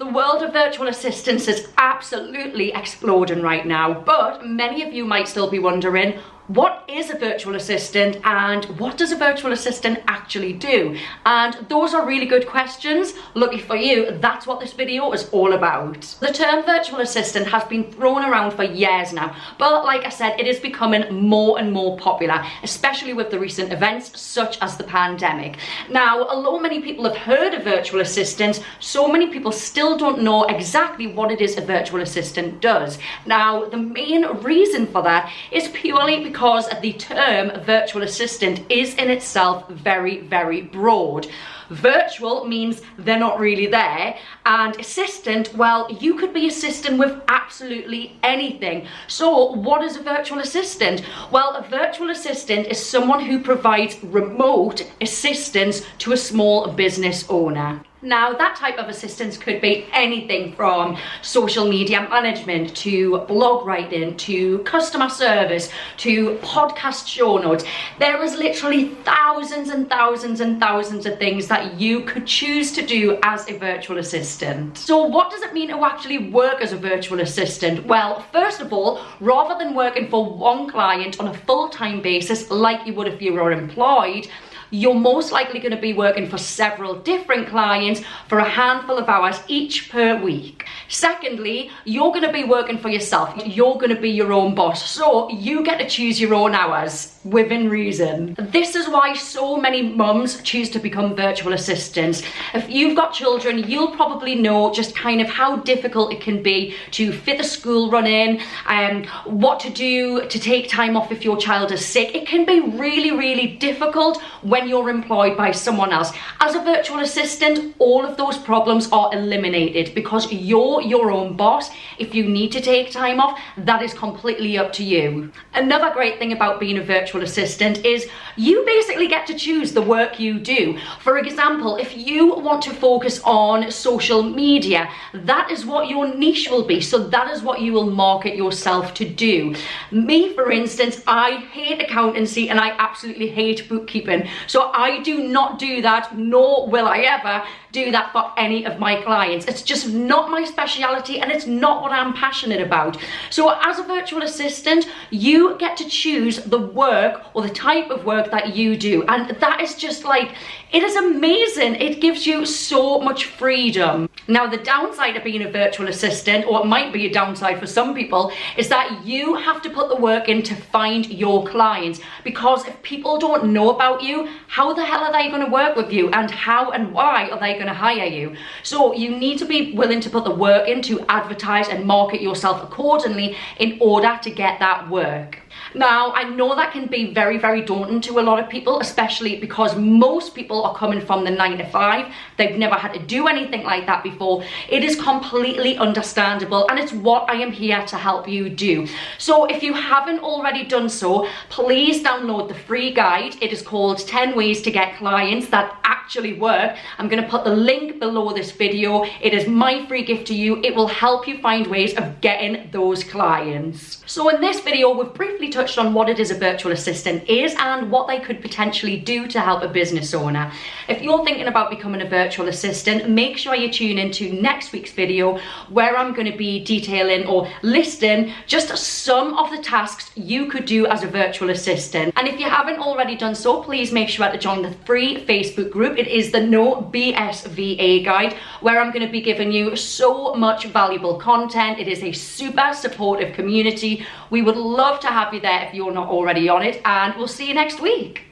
The world of virtual assistants is absolutely exploding right now, but many of you might still be wondering, what is a virtual assistant and what does a virtual assistant actually do? And those are really good questions. Lucky for you, that's what this video is all about. The term virtual assistant has been thrown around for years now, but like I said, it is becoming more and more popular, especially with the recent events such as the pandemic. Now, although many people have heard of virtual assistants, so many people still don't know exactly what it is a virtual assistant does. Now, the main reason for that is purely because the term virtual assistant is in itself very, very broad. Virtual means they're not really there, and assistant, well, you could be assisting with absolutely anything. So what is a virtual assistant? Well, a virtual assistant is someone who provides remote assistance to a small business owner. Now, that type of assistance could be anything from social media management to blog writing to customer service to podcast show notes. There is literally thousands and thousands and thousands of things that you could choose to do as a virtual assistant. So what does it mean to actually work as a virtual assistant? Well, first of all, rather than working for one client on a full-time basis like you would if you were employed, you're most likely going to be working for several different clients for a handful of hours each per week. Secondly, you're going to be working for yourself. You're going to be your own boss, so you get to choose your own hours within reason. This is why so many mums choose to become virtual assistants. If you've got children, you'll probably know just kind of how difficult it can be to fit the school run in, and what to do to take time off if your child is sick. It can be really, really difficult when you're employed by someone else. As a virtual assistant, all of those problems are eliminated because you're your own boss. If you need to take time off, that is completely up to you. Another great thing about being a virtual assistant is you basically get to choose the work you do. For example, if you want to focus on social media, that is what your niche will be. So that is what you will market yourself to do. Me, for instance, I hate accountancy and I absolutely hate bookkeeping. So I do not do that, nor will I ever do that for any of my clients. It's just not my speciality and it's not what I'm passionate about. So as a virtual assistant, you get to choose the work or the type of work that you do. And that is just like, it is amazing. It gives you so much freedom. Now, the downside of being a virtual assistant, or it might be a downside for some people, is that you have to put the work in to find your clients. Because if people don't know about you, how the hell are they going to work with you? And how and why are they going to hire you? So you need to be willing to put the work in to advertise and market yourself accordingly in order to get that work. Now, I know that can be very, very daunting to a lot of people, especially because most people are coming from the 9 to 5. They've never had to do anything like that before. It is completely understandable, and it's what I am here to help you do. So if you haven't already done so, please download the free guide. It is called 10 Ways to Get Clients That Actually Work. I'm going to put the link below this video. It is my free gift to you. It will help you find ways of getting those clients. So in this video, we've briefly touched on what it is a virtual assistant is and what they could potentially do to help a business owner. If you're thinking about becoming a virtual assistant, make sure you tune into next week's video where I'm going to be detailing or listing just some of the tasks you could do as a virtual assistant. And if you haven't already done so, please make sure to join the free Facebook group. It is the No BS VA Guide, where I'm going to be giving you so much valuable content. It is a super supportive community. We would love to have you there if you're not already on it, and we'll see you next week.